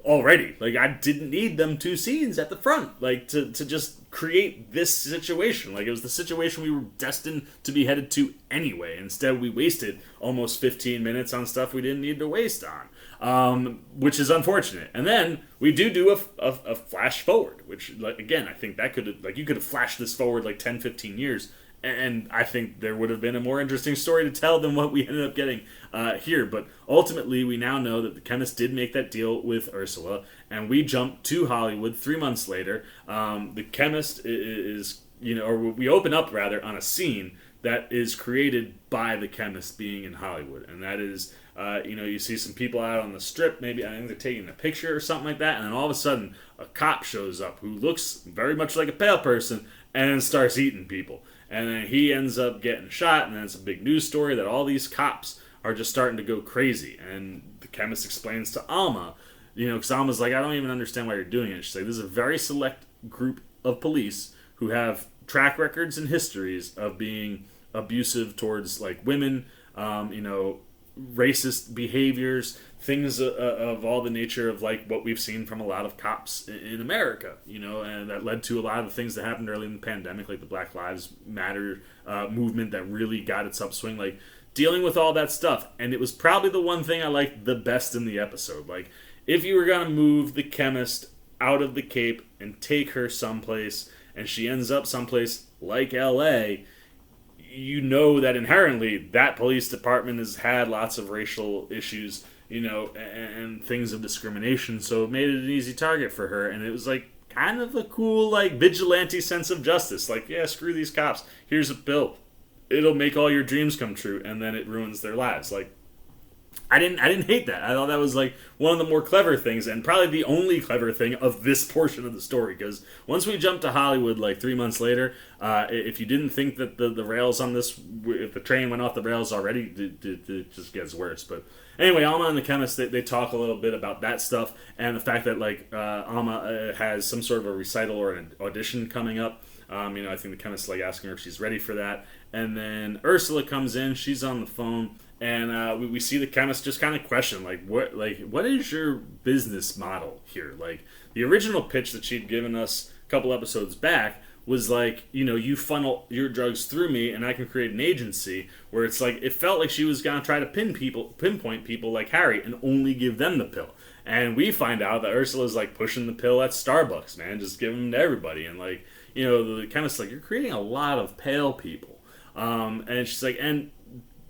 already. Like, I didn't need them 2 scenes at the front, like, to just create this situation. Like, it was the situation we were destined to be headed to anyway. Instead, we wasted almost 15 minutes on stuff we didn't need to waste on, which is unfortunate. And then we do a flash forward, which, like, again, I think that could have, like, you could have flashed this forward like 10, 15 years, and I think there would have been a more interesting story to tell than what we ended up getting here. But ultimately, we now know that the Chemist did make that deal with Ursula, and we jump to Hollywood 3 months later. The Chemist is, or we open up, rather, on a scene that is created by the Chemist being in Hollywood. And that is, you see some people out on the strip, maybe I think they're taking a picture or something like that, and then all of a sudden, a cop shows up who looks very much like a pale person and starts eating people. And then he ends up getting shot, and then it's a big news story that all these cops are just starting to go crazy. And the Chemist explains to Alma, because Alma's like, I don't even understand why you're doing it. She's like, this is a very select group of police who have track records and histories of being abusive towards, like, women, racist behaviors, things of all the nature of, like, what we've seen from a lot of cops in America, and that led to a lot of the things that happened early in the pandemic, like the Black Lives Matter movement that really got its upswing, like, dealing with all that stuff. And it was probably the one thing I liked the best in the episode. Like, if you were going to move the Chemist out of the Cape and take her someplace, and she ends up someplace like L.A., that inherently that police department has had lots of racial issues, and things of discrimination, so it made it an easy target for her. And it was, like, kind of a cool, like, vigilante sense of justice. Like, yeah, screw these cops. Here's a pill. It'll make all your dreams come true, and then it ruins their lives. Like, I didn't hate that. I thought that was, like, one of the more clever things, and probably the only clever thing of this portion of the story. Because once we jump to Hollywood, like, 3 months later, if you didn't think that the rails on this, if the train went off the rails already, it just gets worse. But anyway, Alma and the Chemist, they talk a little bit about that stuff, and the fact that, like, Alma has some sort of a recital or an audition coming up. I think the Chemist, like, asking her if she's ready for that. And then Ursula comes in, she's on the phone, and we see the Chemist just kind of question, what is your business model here? Like, the original pitch that she'd given us a couple episodes back was like, you funnel your drugs through me, and I can create an agency where it's like, it felt like she was gonna try to pinpoint people like Harry and only give them the pill. And we find out that Ursula's, like, pushing the pill at Starbucks, man, just giving them to everybody. And, like, the Chemist's like, you're creating a lot of pale people. And she's like, and,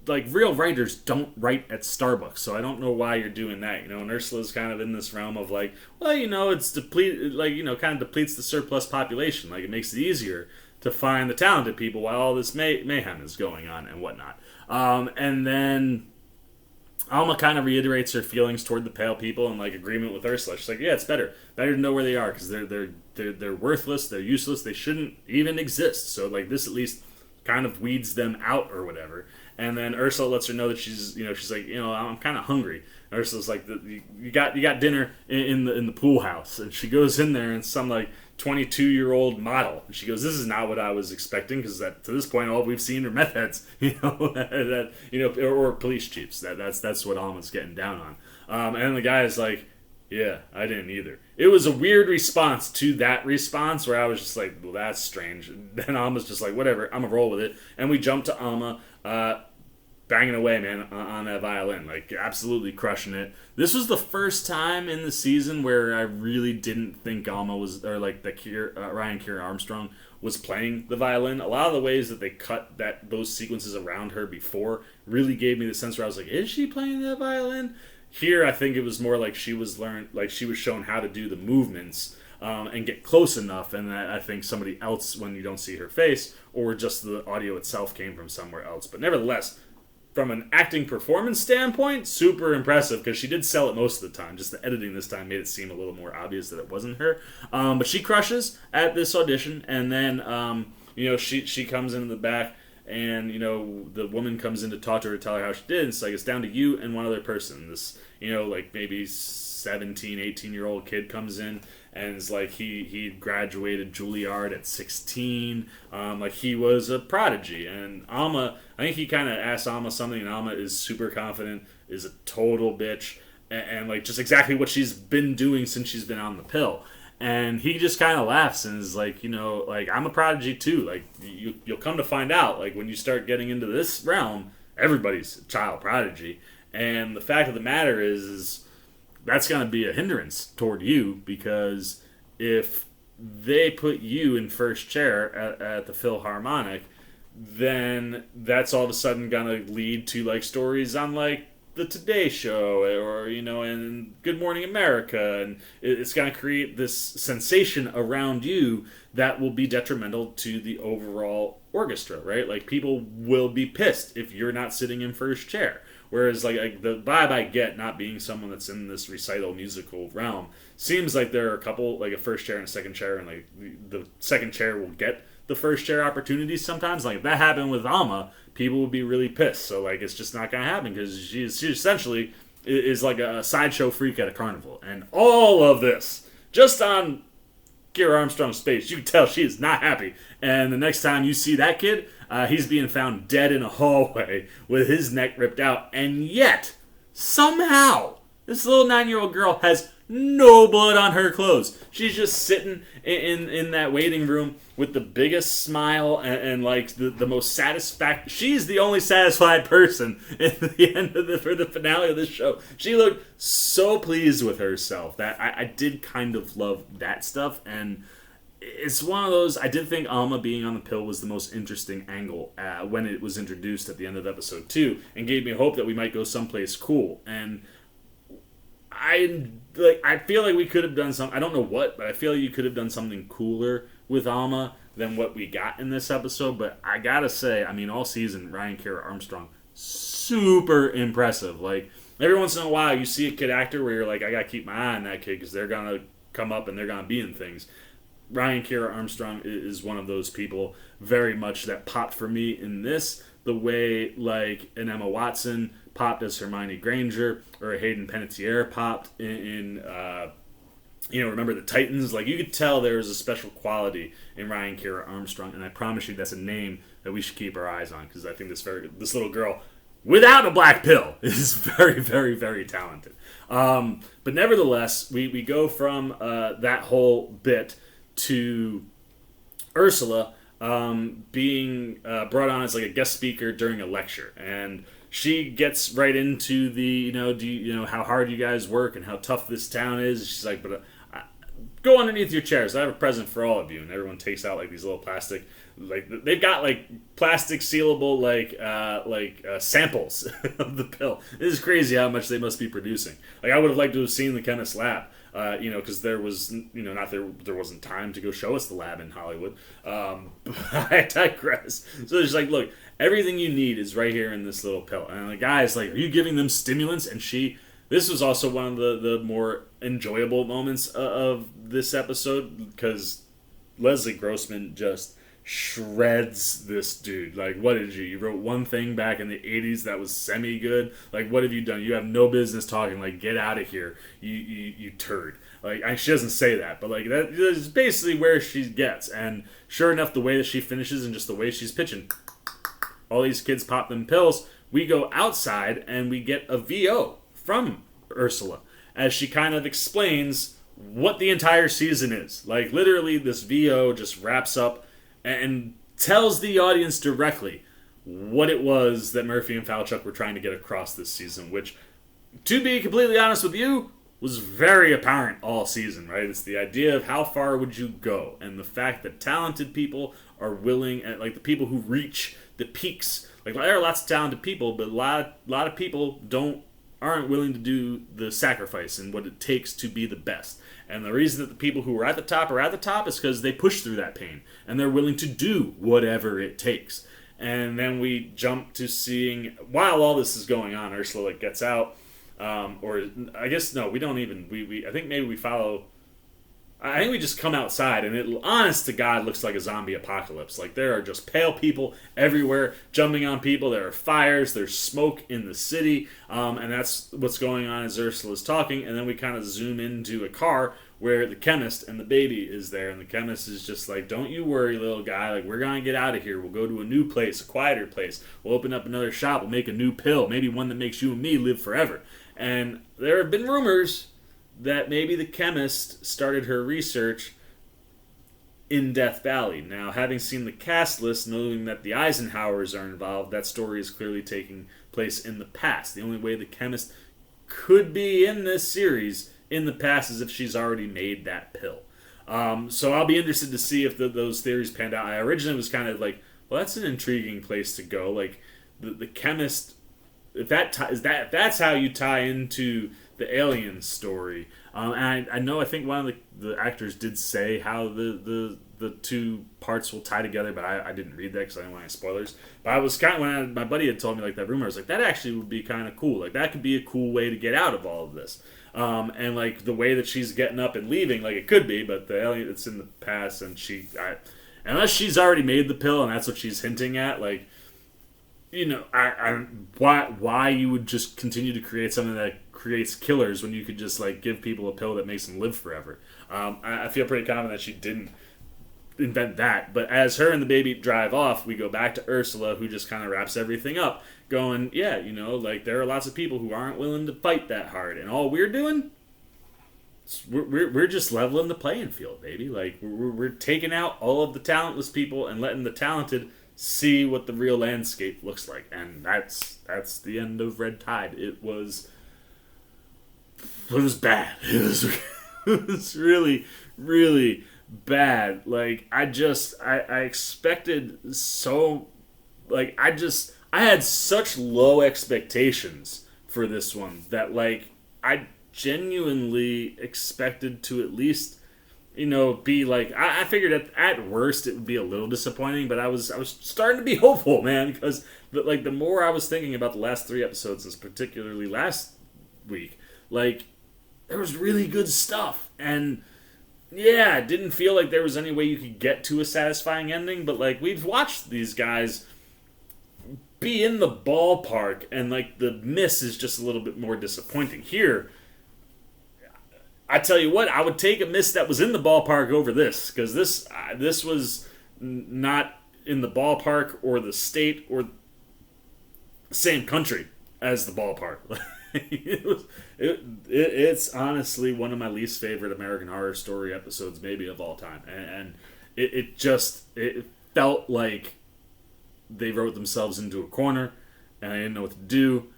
like, real writers don't write at Starbucks, so I don't know why you're doing that, And Ursula's kind of in this realm of, like, well, it's depleted, like, kind of depletes the surplus population. Like, it makes it easier to find the talented people while all this mayhem is going on and whatnot. And then Alma kind of reiterates her feelings toward the pale people and, like, agreement with Ursula. She's like, yeah, it's better to know where they are, because they're worthless, they're useless, they shouldn't even exist. So, like, this at least kind of weeds them out or whatever. And then Ursula lets her know that she's like, I'm kind of hungry. And Ursula's like, you got dinner in the pool house. And she goes in there, and some, like, 22-year-old model. And she goes, this is not what I was expecting, because to this point all we've seen are meth heads, or police chiefs. That's what Alma's getting down on. And the guy is like, yeah, I didn't either. It was a weird response to that response, where I was just like, well, that's strange. And then Alma's just like, whatever, I'm gonna roll with it. And we jump to Alma, banging away, man, on that violin, like, absolutely crushing it. This was the first time in the season where I really didn't think Alma was, or, like, Ryan Keir Armstrong was playing the violin. A lot of the ways that they cut those sequences around her before really gave me the sense where I was like, is she playing that violin? Here, I think it was more like she was shown how to do the movements and get close enough, and that I think somebody else, when you don't see her face, or just the audio itself came from somewhere else. But nevertheless, from an acting performance standpoint, super impressive, because she did sell it most of the time. Just the editing this time made it seem a little more obvious that it wasn't her. But she crushes at this audition, and then she comes into the back, and the woman comes in to talk to her, tell her how she did. And it's like, it's down to you and one other person. This like maybe 17, 18-year-old kid comes in, and it's like he graduated Juilliard at 16. Like he was a prodigy. And Alma, I think he kind of asked Alma something, and Alma is super confident, is a total bitch, and like just exactly what she's been doing since she's been on the pill. And he just kind of laughs and is like, like, I'm a prodigy too. Like, you'll come to find out, like, when you start getting into this realm, everybody's a child prodigy. And the fact of the matter is that's going to be a hindrance toward you, because if they put you in first chair at the Philharmonic, then that's all of a sudden going to lead to, like, stories on, like, the Today Show, or and Good Morning America, and it's going to create this sensation around you that will be detrimental to the overall orchestra, right? Like, people will be pissed if you're not sitting in first chair. Whereas, like the vibe I get, not being someone that's in this recital musical realm, seems like there are a couple, like a first chair and a second chair, and like the second chair will get the first chair opportunities sometimes. Like, if that happened with Alma, people would be really pissed. So, like, it's just not going to happen, because she essentially is like a sideshow freak at a carnival. And all of this, just on Kira Armstrong's face, you can tell she is not happy. And the next time you see that kid, he's being found dead in a hallway with his neck ripped out. And yet, somehow, this little 9-year-old girl has no blood on her clothes. She's just sitting in that waiting room with the biggest smile and like the most satisfact. She's the only satisfied person at the end of for the finale of this show. She looked so pleased with herself that I did kind of love that stuff. And it's one of those, I did think Alma being on the pill was the most interesting angle when it was introduced at the end of episode 2, and gave me hope that we might go someplace cool. And I feel like we could have done something. I don't know what, but I feel like you could have done something cooler with Alma than what we got in this episode. But I gotta say, I mean, all season, Ryan Kira Armstrong, super impressive. Like, every once in a while, you see a kid actor where you're like, I gotta keep my eye on that kid, because they're gonna come up and they're gonna be in things. Ryan Kira Armstrong is one of those people very much that popped for me in this, the way like an Emma Watson popped as Hermione Granger, or a Hayden Panettiere popped in Remember the Titans? Like, you could tell there was a special quality in Ryan Kira Armstrong, and I promise you that's a name that we should keep our eyes on, because I think this little girl, without a black pill, is very, very, very talented. But nevertheless, we go from that whole bit to Ursula being brought on as like a guest speaker during a lecture, and she gets right into the how hard you guys work and how tough this town is. She's like, but go underneath your chairs, I have a present for all of you. And everyone takes out like these little plastic, like they've got like plastic sealable like samples of the pill. It is crazy how much they must be producing. Like, I would have liked to have seen the chemist lab. Because there was, there wasn't time to go show us the lab in Hollywood. I digress. So she's like, look, everything you need is right here in this little pill. And the guy's like, are you giving them stimulants? And this was also one of the more enjoyable moments of this episode, because Leslie Grossman just shreds this dude. Like, what did you? You wrote one thing back in the 80s that was semi-good. Like, what have you done? You have no business talking. Like, get out of here, you turd. Like, she doesn't say that, but like that is basically where she gets. And sure enough, the way that she finishes and just the way she's pitching, all these kids pop them pills. We go outside and we get a VO from Ursula as she kind of explains what the entire season is. Like, literally, this VO just wraps up and tells the audience directly what it was that Murphy and Falchuk were trying to get across this season, which, to be completely honest with you, was very apparent all season, right? It's the idea of how far would you go, and the fact that talented people are willing, and like the people who reach the peaks, like there are lots of talented people, but a lot of people aren't willing to do the sacrifice and what it takes to be the best. And the reason that the people who are at the top is because they push through that pain and they're willing to do whatever it takes. And then we jump to seeing, while all this is going on, Ursula like gets out, or I guess no, we don't even. I think maybe we follow. I think we just come outside, and it, honest to God, looks like a zombie apocalypse. Like, there are just pale people everywhere jumping on people. There are fires. There's smoke in the city. And that's what's going on as Ursula's talking. And then we kind of zoom into a car where the chemist and the baby is there. And the chemist is just like, don't you worry, little guy. Like, we're going to get out of here. We'll go to a new place, a quieter place. We'll open up another shop. We'll make a new pill. Maybe one that makes you and me live forever. And there have been rumors that maybe the chemist started her research in Death Valley. Now, having seen the cast list, knowing that the Eisenhowers are involved, that story is clearly taking place in the past. The only way the chemist could be in this series in the past is if she's already made that pill. So I'll be interested to see if those theories panned out. I originally was kind of like, well, that's an intriguing place to go. Like, the chemist, if that's how you tie into the alien story. And I think one of the actors did say how the two parts will tie together, but I didn't read that because I didn't want any spoilers. But I was kind of, when my buddy had told me like that rumor, I was like, that actually would be kind of cool. Like, that could be a cool way to get out of all of this. And like the way that she's getting up and leaving, like, it could be, but the alien, it's in the past, and unless she's already made the pill and that's what she's hinting at, like, you know, why you would just continue to create something that creates killers when you could just like give people a pill that makes them live forever. I feel pretty confident that she didn't invent that. But as her and the baby drive off, we go back to Ursula, who just kind of wraps everything up, going, yeah, you know, like, there are lots of people who aren't willing to fight that hard, and all we're doing, we're just leveling the playing field, baby. Like, we're taking out all of the talentless people and letting the talented see what the real landscape looks like. And that's the end of Red Tide. It was bad. It was really, really bad. Like, I expected so, like, I had such low expectations for this one that, like, I genuinely expected to at least, you know, be like, I figured at worst it would be a little disappointing, but I was starting to be hopeful, man, because the more I was thinking about the last 3 episodes, and particularly last week, like, there was really good stuff, and yeah, it didn't feel like there was any way you could get to a satisfying ending, but like, we've watched these guys be in the ballpark, and like, the miss is just a little bit more disappointing. Here, I tell you what, I would take a miss that was in the ballpark over this, because this was not in the ballpark or the state or the same country as the ballpark. It's honestly one of my least favorite American Horror Story episodes, maybe of all time, and it felt like they wrote themselves into a corner, and I didn't know what to do.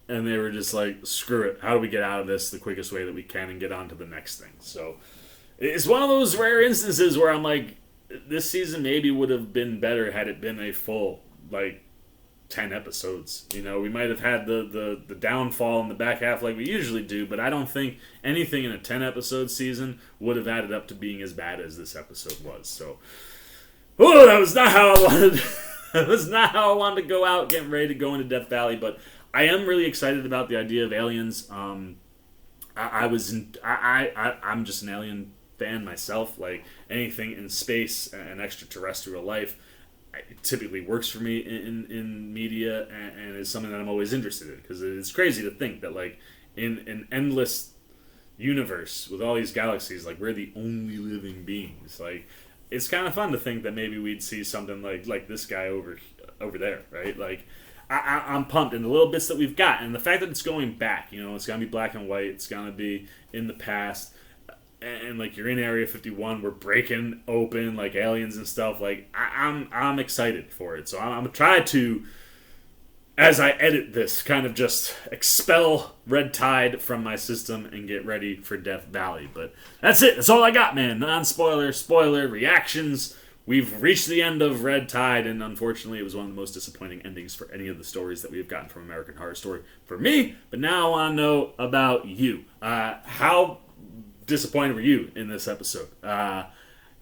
And they were just like, screw it. How do we get out of this the quickest way that we can and get on to the next thing? So it's one of those rare instances where I'm like, this season maybe would have been better had it been a full, like, 10 episodes. You know, we might have had the downfall in the back half like we usually do, but I don't think anything in a 10-episode season would have added up to being as bad as this episode was. So, that was not how I wanted. That was not how I wanted to go out getting ready to go into Death Valley, but I am really excited about the idea of aliens. I'm just an alien fan myself. Like, anything in space and extraterrestrial life, it typically works for me in media, and is something that I'm always interested in, because it's crazy to think that, like, in an endless universe with all these galaxies, like, we're the only living beings. Like, it's kind of fun to think that maybe we'd see something like this guy over there, right? Like, I'm pumped, and the little bits that we've got, and the fact that it's going back, you know, it's going to be black and white, it's going to be in the past, and like, you're in Area 51, we're breaking open, like, aliens and stuff, like, I'm excited for it, so I'm going to try to, as I edit this, kind of just expel Red Tide from my system and get ready for Death Valley, but that's it, that's all I got, man. Non-spoiler, spoiler, reactions. We've reached the end of Red Tide, and unfortunately it was one of the most disappointing endings for any of the stories that we've gotten from American Horror Story for me. But now I want to know about you. How disappointed were you in this episode?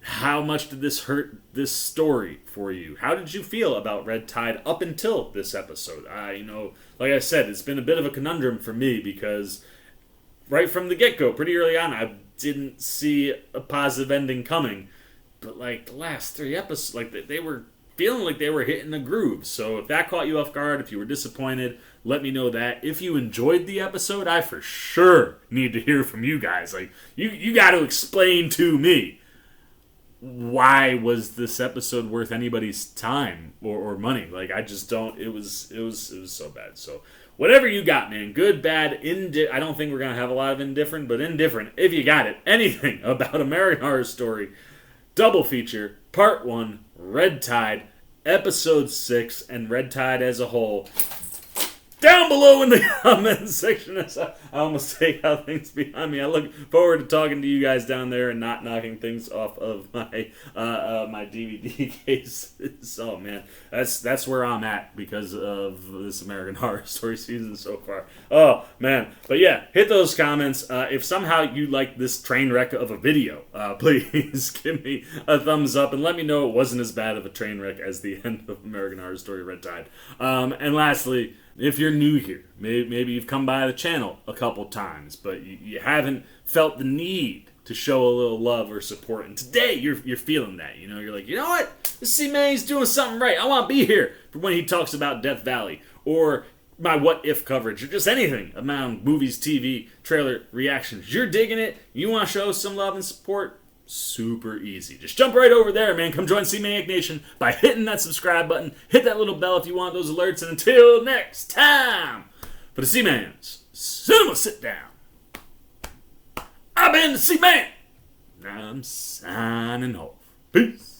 How much did this hurt this story for you? How did you feel about Red Tide up until this episode? Like I said, it's been a bit of a conundrum for me because right from the get-go, pretty early on, I didn't see a positive ending coming. But, like, the last 3 episodes, like, they were feeling like they were hitting the groove. So if that caught you off guard, if you were disappointed, let me know that. If you enjoyed the episode, I for sure need to hear from you guys. Like, you got to explain to me, why was this episode worth anybody's time or money? Like, I just don't. It was so bad. So whatever you got, man, good, bad, I don't think we're gonna have a lot of indifferent, but indifferent, if you got it, anything about American Horror Story Double Feature Part 1, Red Tide, Episode 6, and Red Tide as a whole, down below in the comments section. I almost take out things behind me. I look forward to talking to you guys down there and not knocking things off of my my DVD cases. Oh man, that's where I'm at because of this American Horror Story season so far. Oh man, but yeah, hit those comments. If somehow you like this train wreck of a video, please give me a thumbs up and let me know it wasn't as bad of a train wreck as the end of American Horror Story Red Tide. And lastly, if you're new here, maybe you've come by the channel a couple times, but you haven't felt the need to show a little love or support, and today you're feeling that. You're like, you know what? This C-Man, he's doing something right. I want to be here for when he talks about Death Valley, or my What If coverage, or just anything around movies, TV, trailer, reactions. You're digging it, you want to show some love and support? Super easy. Just jump right over there, man. Come join C-Maniac Nation by hitting that subscribe button. Hit that little bell if you want those alerts. And until next time, for the C-Man's Cinema Sit Down, I've been the C-Man. I'm signing off. Peace.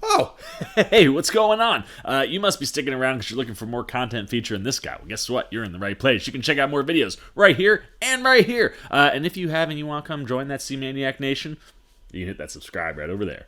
Oh, hey, what's going on? You must be sticking around because you're looking for more content featuring this guy. Well, guess what? You're in the right place. You can check out more videos right here and right here. And if you have and you want to come join that C-Maniac Nation, you can hit that subscribe right over there.